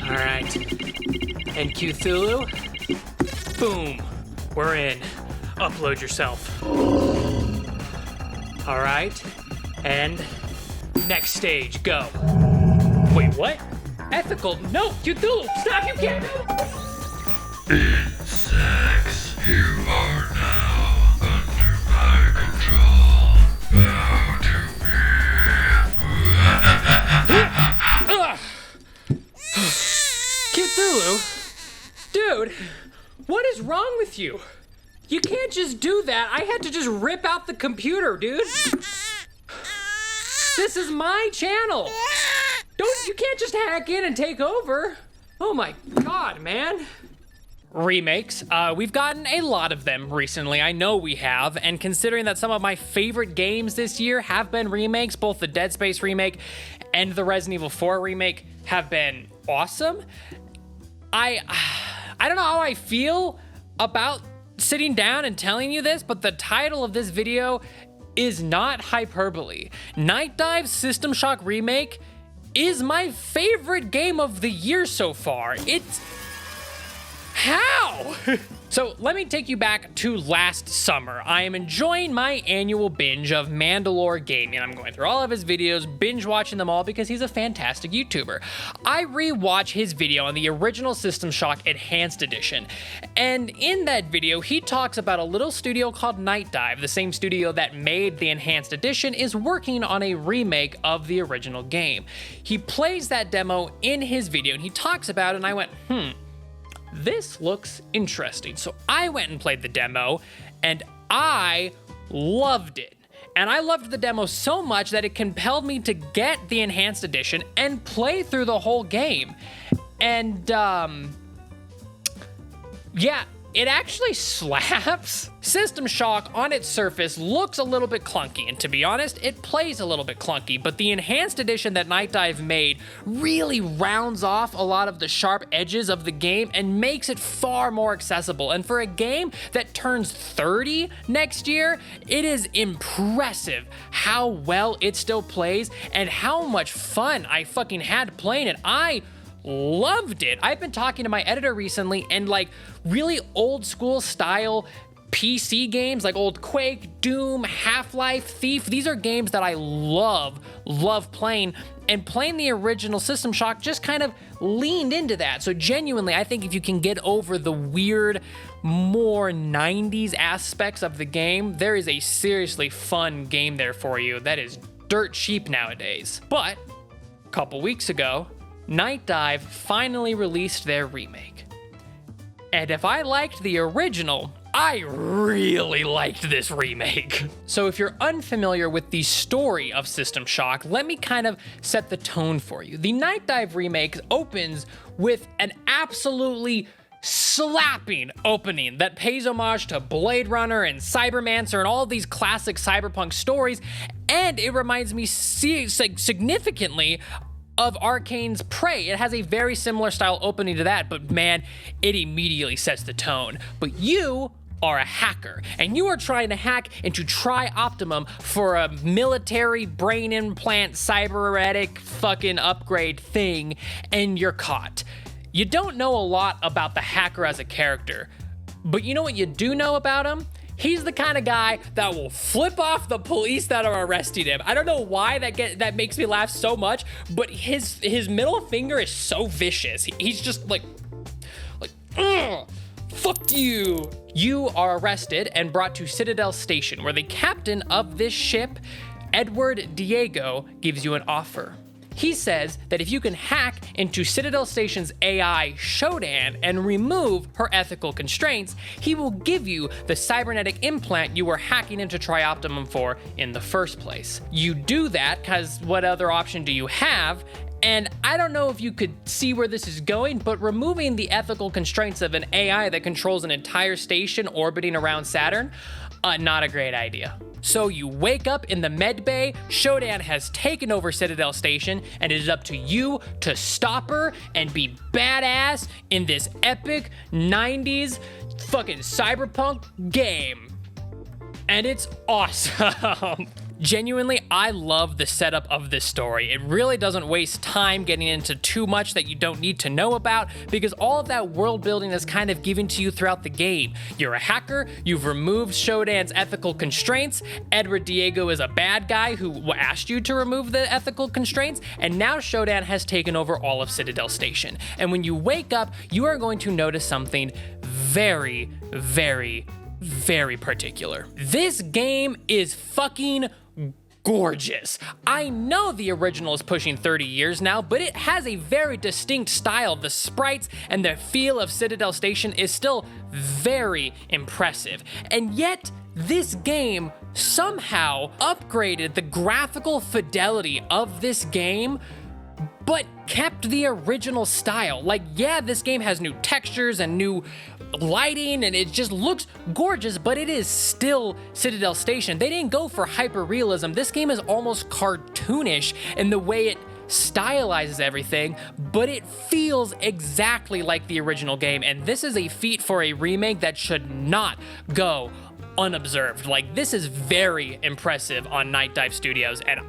All right. And Cutethlhu, boom, we're in. Upload yourself. All right. And next stage, go. Wait, what? Ethical? No, Cutethlhu, stop, you can't. Insects, you are now under my control. Bow to me. Cutethlhu? Dude, what is wrong with you? You can't just do that. I had to just rip out the computer, dude. This is my channel. You can't just hack in and take over. Oh my God, man. Remakes. We've gotten a lot of them recently. I know we have. And considering that some of my favorite games this year have been remakes, both the Dead Space remake and the Resident Evil 4 remake have been awesome. I don't know how I feel about sitting down and telling you this, but the title of this video is not hyperbole. Night Dive's System Shock remake is my favorite game of the year so far. It's... How? So let me take you back to last summer. I am enjoying my annual binge of Mandalore Gaming. I'm going through all of his videos, binge watching them all because he's a fantastic YouTuber. I rewatch his video on the original System Shock Enhanced Edition. And in that video, he talks about a little studio called Night Dive. The same studio that made the Enhanced Edition is working on a remake of the original game. He plays that demo in his video and he talks about it and I went, this looks interesting. So I went and played the demo and I loved it. And I loved the demo so much that it compelled me to get the Enhanced Edition and play through the whole game. And yeah, it actually slaps. System Shock on its surface looks a little bit clunky, and to be honest, it plays a little bit clunky, but the Enhanced Edition that Night Dive made really rounds off a lot of the sharp edges of the game and makes it far more accessible. And for a game that turns 30 next year, it is impressive how well it still plays and how much fun I fucking had playing it. I loved it. I've been talking to my editor recently, and like really old school style PC games like old Quake, Doom, Half-Life, Thief, these are games that I love playing, and playing the original System Shock just kind of leaned into that. So genuinely, I think if you can get over the weird, more 90s aspects of the game, there is a seriously fun game there for you that is dirt cheap nowadays. But a couple weeks ago, Night Dive finally released their remake. And if I liked the original, I really liked this remake. So if you're unfamiliar with the story of System Shock, let me kind of set the tone for you. The Night Dive remake opens with an absolutely slapping opening that pays homage to Blade Runner and Cybermancer and all these classic cyberpunk stories, and it reminds me significantly of Arcane's Prey. It has a very similar style opening to that, but man, it immediately sets the tone. But you are a hacker, and you are trying to hack into Tri-Optimum for a military brain implant cybernetic fucking upgrade thing, and you're caught. You don't know a lot about the hacker as a character, but you know what you do know about him? He's the kind of guy that will flip off the police that are arresting him. I don't know why that makes me laugh so much, but his middle finger is so vicious. He's just like, ugh, fuck you. You are arrested and brought to Citadel Station, where the captain of this ship, Edward Diego, gives you an offer. He says that if you can hack into Citadel Station's AI, Shodan, and remove her ethical constraints, he will give you the cybernetic implant you were hacking into Tri-Optimum for in the first place. You do that because what other option do you have? And I don't know if you could see where this is going, but removing the ethical constraints of an AI that controls an entire station orbiting around Saturn, not a great idea. So you wake up in the med bay, Shodan has taken over Citadel Station, and it is up to you to stop her and be badass in this epic 90s fucking cyberpunk game. And it's awesome. Genuinely, I love the setup of this story. It really doesn't waste time getting into too much that you don't need to know about, because all of that world building is kind of given to you throughout the game. You're a hacker, you've removed Shodan's ethical constraints, Edward Diego is a bad guy who asked you to remove the ethical constraints, and now Shodan has taken over all of Citadel Station. And when you wake up, you are going to notice something very, very, very particular. This game is fucking gorgeous. I know the original is pushing 30 years now, but it has a very distinct style. The sprites and the feel of Citadel Station is still very impressive. And yet, this game somehow upgraded the graphical fidelity of this game, but kept the original style. Like, yeah, this game has new textures and new lighting, and it just looks gorgeous, but it is still Citadel Station. They didn't go for hyper realism. This game is almost cartoonish in the way it stylizes everything, but it feels exactly like the original game, and this is a feat for a remake that should not go unobserved. Like, this is very impressive on Night Dive Studios, and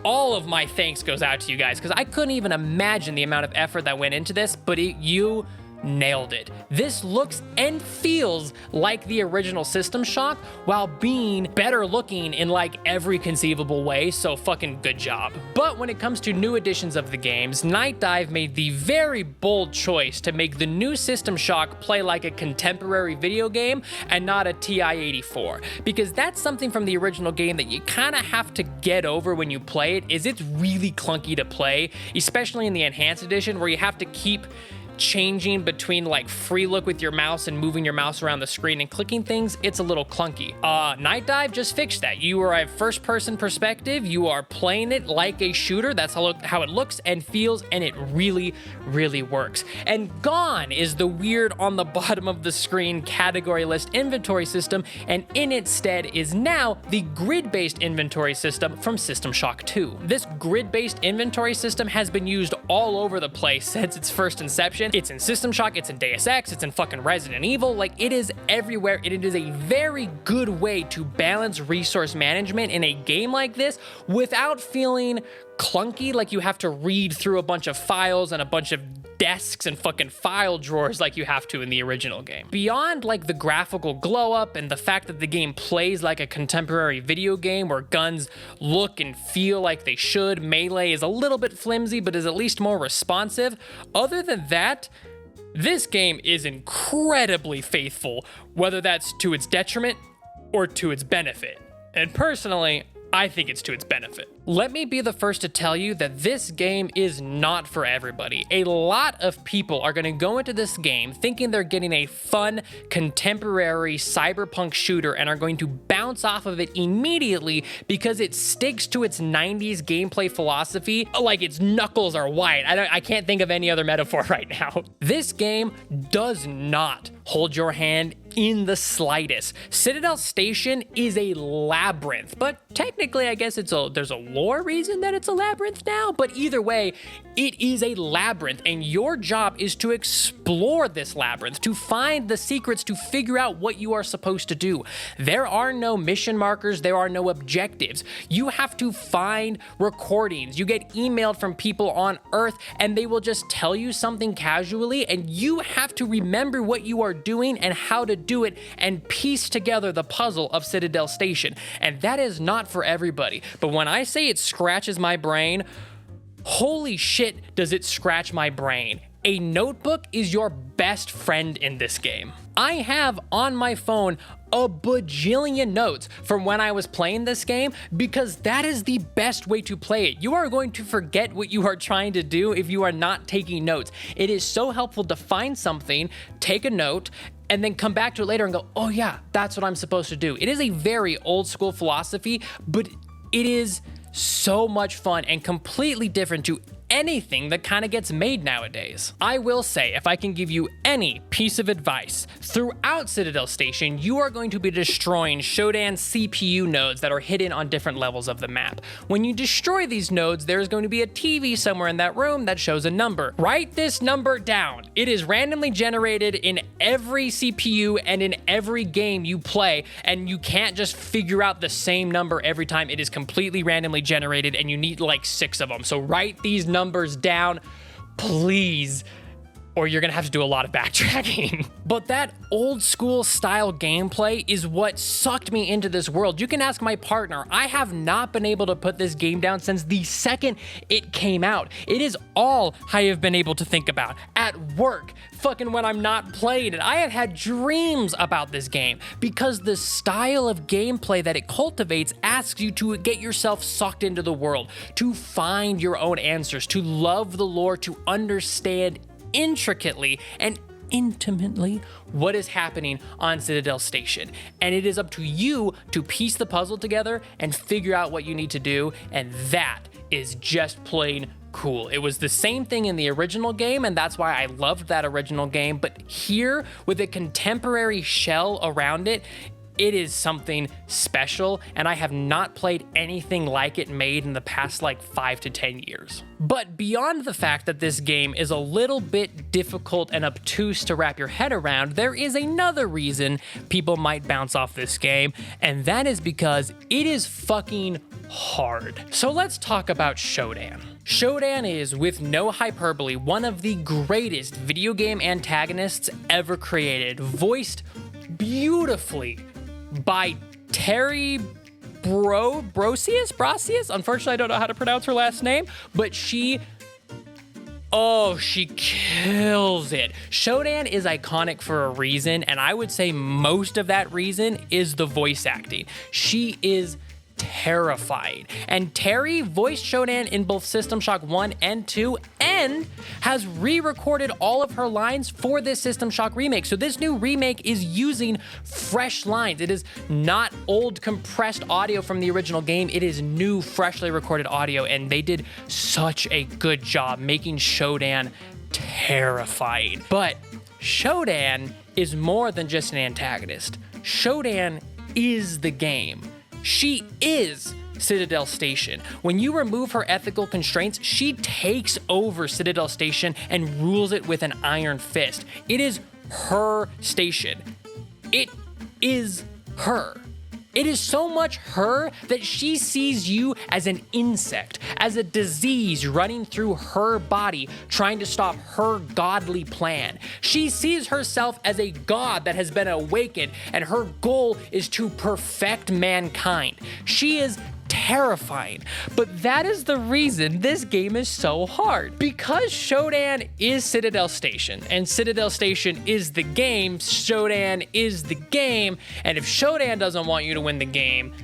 all of my thanks goes out to you guys, because I couldn't even imagine the amount of effort that went into this, but you nailed it. This looks and feels like the original System Shock while being better looking in like every conceivable way, so fucking good job. But when it comes to new editions of the games, Night Dive made the very bold choice to make the new System Shock play like a contemporary video game and not a TI-84, because that's something from the original game that you kind of have to get over when you play it. It's really clunky to play, especially in the Enhanced Edition, where you have to keep changing between like free look with your mouse and moving your mouse around the screen and clicking things. It's a little clunky. Night Dive just fixed that. You are a first person perspective. You are playing it like a shooter. That's how it looks and feels, and it really, really works. And gone is the weird on the bottom of the screen category list inventory system, and in its stead is now the grid-based inventory system from System Shock 2. This grid-based inventory system has been used all over the place since its first inception. It's in System Shock, it's in Deus Ex, it's in fucking Resident Evil. Like, it is everywhere. It is a very good way to balance resource management in a game like this without feeling clunky, like you have to read through a bunch of files and a bunch of desks and fucking file drawers like you have to in the original game. Beyond like the graphical glow up and the fact that the game plays like a contemporary video game where guns look and feel like they should, melee is a little bit flimsy but is at least more responsive. Other than that, this game is incredibly faithful, whether that's to its detriment or to its benefit. And personally, I think it's to its benefit. Let me be the first to tell you that this game is not for everybody. A lot of people are going to go into this game thinking they're getting a fun, contemporary cyberpunk shooter and are going to bounce off of it immediately because it sticks to its 90s gameplay philosophy like its knuckles are white. I can't think of any other metaphor right now. This game does not hold your hand in the slightest. Citadel Station is a labyrinth, but technically I guess there's a lore reason that it's a labyrinth now, but either way, it is a labyrinth, and your job is to explore this labyrinth, to find the secrets, to figure out what you are supposed to do. There are no mission markers, there are no objectives. You have to find recordings. You get emailed from people on Earth, and they will just tell you something casually, and you have to remember what you are doing and how to do it and piece together the puzzle of Citadel Station. And that is not for everybody. But when I say it scratches my brain, holy shit does it scratch my brain. A notebook is your best friend in this game. I have on my phone a bajillion notes from when I was playing this game because that is the best way to play it. You are going to forget what you are trying to do if you are not taking notes. It is so helpful to find something, take a note, and then come back to it later and go, oh yeah, that's what I'm supposed to do. It is a very old school philosophy, but it is so much fun and completely different to anything that kind of gets made nowadays. I will say, if I can give you any piece of advice, throughout Citadel Station, you are going to be destroying Shodan's CPU nodes that are hidden on different levels of the map. When you destroy these nodes, there's going to be a TV somewhere in that room that shows a number. Write this number down. It is randomly generated in every CPU and in every game you play, and you can't just figure out the same number every time. It is completely randomly generated, and you need like 6 of them. So write these numbers down, please, or you're gonna have to do a lot of backtracking. But that old school style gameplay is what sucked me into this world. You can ask my partner, I have not been able to put this game down since the second it came out. It is all I have been able to think about at work, fucking when I'm not playing it. I have had dreams about this game because the style of gameplay that it cultivates asks you to get yourself sucked into the world, to find your own answers, to love the lore, to understand intricately and intimately what is happening on Citadel Station. And it is up to you to piece the puzzle together and figure out what you need to do, and that is just plain cool. It was the same thing in the original game, and that's why I loved that original game, but here with a contemporary shell around it, it is something special, and I have not played anything like it made in the past like 5 to 10 years. But beyond the fact that this game is a little bit difficult and obtuse to wrap your head around, there is another reason people might bounce off this game, and that is because it is fucking hard. So let's talk about Shodan. Shodan is, with no hyperbole, one of the greatest video game antagonists ever created, voiced beautifully by Terry Brosius? Unfortunately, I don't know how to pronounce her last name, but she kills it. Shodan is iconic for a reason, and I would say most of that reason is the voice acting. She is terrifying. And Terry voiced Shodan in both System Shock 1 and 2 and has re-recorded all of her lines for this System Shock remake. So this new remake is using fresh lines. It is not old compressed audio from the original game. It is new, freshly recorded audio, and they did such a good job making Shodan terrifying. But Shodan is more than just an antagonist. Shodan is the game. She is Citadel Station. When you remove her ethical constraints, she takes over Citadel Station and rules it with an iron fist. It is her station. It is her. It is so much her that she sees you as an insect, as a disease running through her body, trying to stop her godly plan. She sees herself as a god that has been awakened, and her goal is to perfect mankind. She is terrifying, but that is the reason this game is so hard. Because Shodan is Citadel Station, and Citadel Station is the game, Shodan is the game, and if Shodan doesn't want you to win the game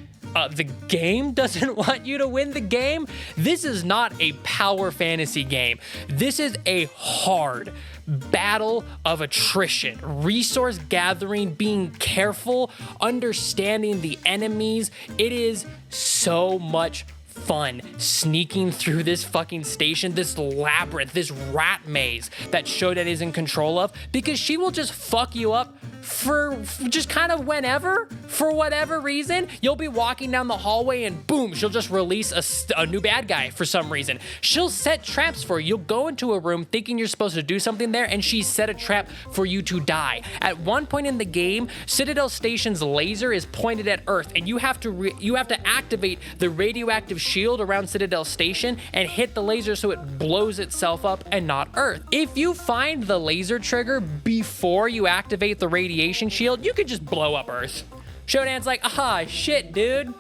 doesn't want you to win the game, this is not a power fantasy game. This is a hard battle of attrition, resource gathering, being careful, understanding the enemies. It is so much fun sneaking through this fucking station, this labyrinth, this rat maze that Shodan is in control of, because she will just fuck you up for just kind of whenever, for whatever reason. You'll be walking down the hallway and boom, she'll just release a new bad guy for some reason. She'll set traps for you. You'll go into a room thinking you're supposed to do something there, and she set a trap for you to die. At one point in the game, Citadel Station's laser is pointed at Earth, and you have to activate the radioactive shield around Citadel Station and hit the laser so it blows itself up and not Earth. If you find the laser trigger before you activate the radiation shield, you could just blow up Earth. Shodan's like, aha, shit, dude.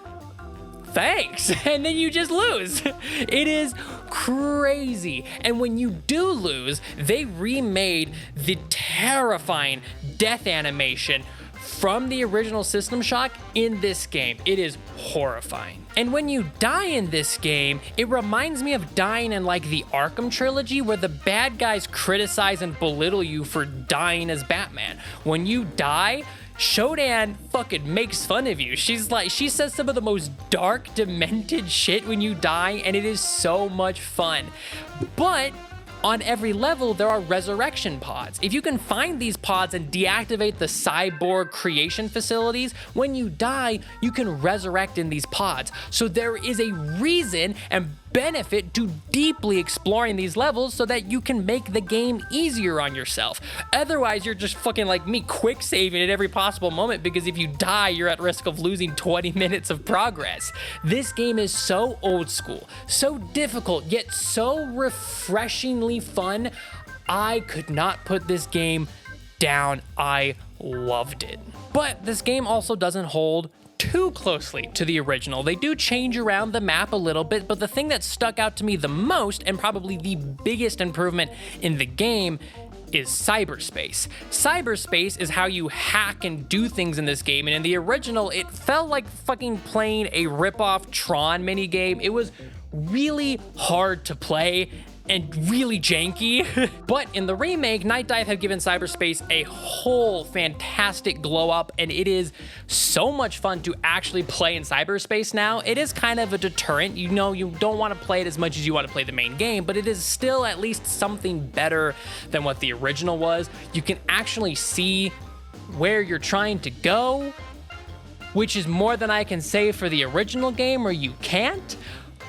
Thanks. And then you just lose. It is crazy. And when you do lose, they remade the terrifying death animation from the original System Shock in this game. It is horrifying. And when you die in this game, it reminds me of dying in like the Arkham trilogy, where the bad guys criticize and belittle you for dying as Batman. When you die, Shodan fucking makes fun of you. She says some of the most dark, demented shit when you die, and it is so much fun. But on every level, there are resurrection pods. If you can find these pods and deactivate the cyborg creation facilities, when you die, you can resurrect in these pods. So there is a reason and benefit to deeply exploring these levels so that you can make the game easier on yourself. Otherwise, you're just fucking like me, quick saving at every possible moment, because if you die, you're at risk of losing 20 minutes of progress. This game is so old school, so difficult, yet so refreshingly fun. I could not put this game down. I loved it. But this game also doesn't hold too closely to the original. They do change around the map a little bit, but the thing that stuck out to me the most, and probably the biggest improvement in the game, is cyberspace. Cyberspace is how you hack and do things in this game, and in the original, it felt like fucking playing a rip-off Tron minigame. It was really hard to play and really janky. But in the remake, Night Dive have given cyberspace a whole fantastic glow up, and it is so much fun to actually play in cyberspace now. It is kind of a deterrent. You know, you don't want to play it as much as you want to play the main game, but it is still at least something better than what the original was. You can actually see where you're trying to go, which is more than I can say for the original game, where you can't.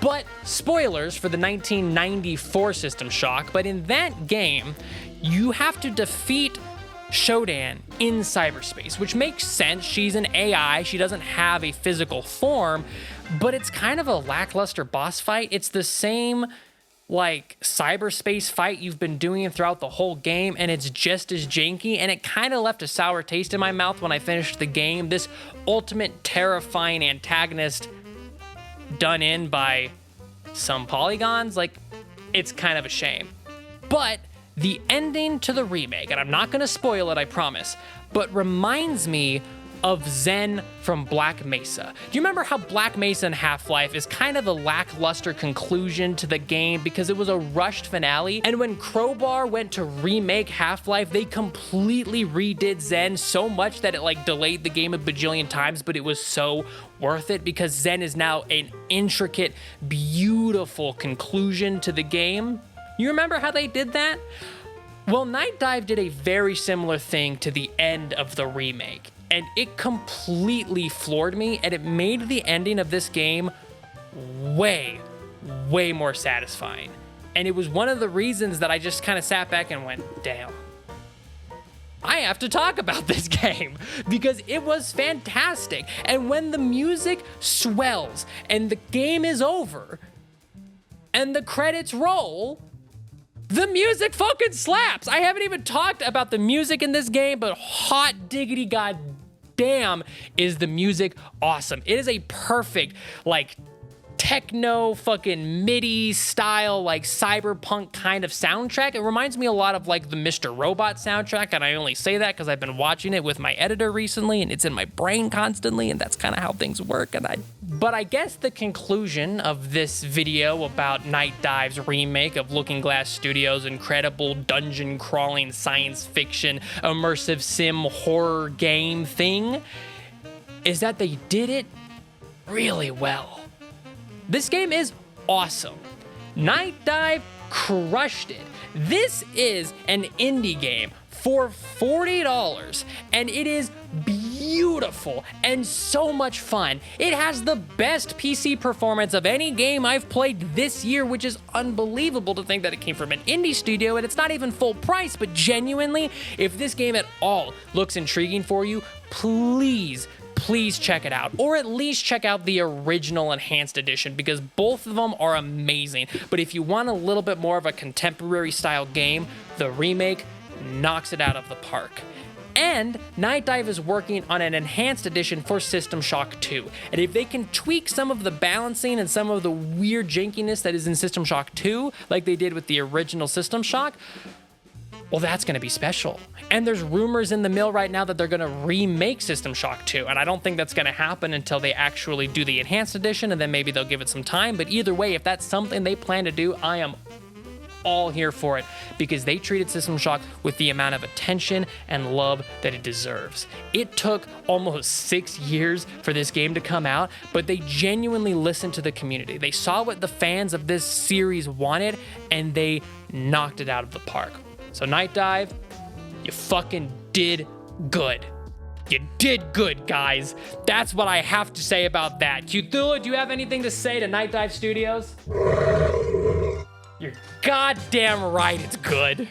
But spoilers for the 1994 System Shock, but in that game, you have to defeat Shodan in cyberspace, which makes sense. She's an AI, she doesn't have a physical form, but it's kind of a lackluster boss fight. It's the same like cyberspace fight you've been doing throughout the whole game, and it's just as janky, and it kind of left a sour taste in my mouth when I finished the game. This ultimate terrifying antagonist done in by some polygons, like, it's kind of a shame. But the ending to the remake, and I'm not gonna spoil it, I promise, but reminds me of Zen from Black Mesa. Do you remember how Black Mesa in Half-Life is kind of a lackluster conclusion to the game because it was a rushed finale? And when Crowbar went to remake Half-Life, they completely redid Zen so much that it like delayed the game a bajillion times, but it was so worth it because Zen is now an intricate, beautiful conclusion to the game. You remember how they did that? Well, Night Dive did a very similar thing to the end of the remake, and it completely floored me, and it made the ending of this game way, way more satisfying. And it was one of the reasons that I just kind of sat back and went, damn, I have to talk about this game because it was fantastic. And when the music swells and the game is over and the credits roll, the music fucking slaps. I haven't even talked about the music in this game, but hot diggity goddamn is the music awesome. It is a perfect, like, techno fucking MIDI style, like cyberpunk kind of soundtrack. It reminds me a lot of like the Mr. Robot soundtrack, and I only say that because I've been watching it with my editor recently, and it's in my brain constantly, and that's kind of how things work. But I guess the conclusion of this video about Night Dive's remake of Looking Glass Studios' incredible dungeon crawling science fiction immersive sim horror game thing is that they did it really well. This game is awesome. Night Dive crushed it. This is an indie game for $40, and it is beautiful and so much fun. It has the best PC performance of any game I've played this year, which is unbelievable to think that it came from an indie studio, and it's not even full price, but genuinely, if this game at all looks intriguing for you, please check it out, or at least check out the original enhanced edition because both of them are amazing. But if you want a little bit more of a contemporary style game, the remake knocks it out of the park. And Night Dive is working on an enhanced edition for System Shock 2. And if they can tweak some of the balancing and some of the weird jankiness that is in System Shock 2, like they did with the original System Shock, well, that's going to be special. And there's rumors in the mill right now that they're going to remake System Shock 2, and I don't think that's going to happen until they actually do the enhanced edition, and then maybe they'll give it some time. But either way, if that's something they plan to do, I am all here for it because they treated System Shock with the amount of attention and love that it deserves. It took almost 6 years for this game to come out, but they genuinely listened to the community. They saw what the fans of this series wanted, and they knocked it out of the park. So Night Dive, you fucking did good. You did good, guys. That's what I have to say about that. Cutethlhu, do you have anything to say to Night Dive Studios? You're goddamn right it's good.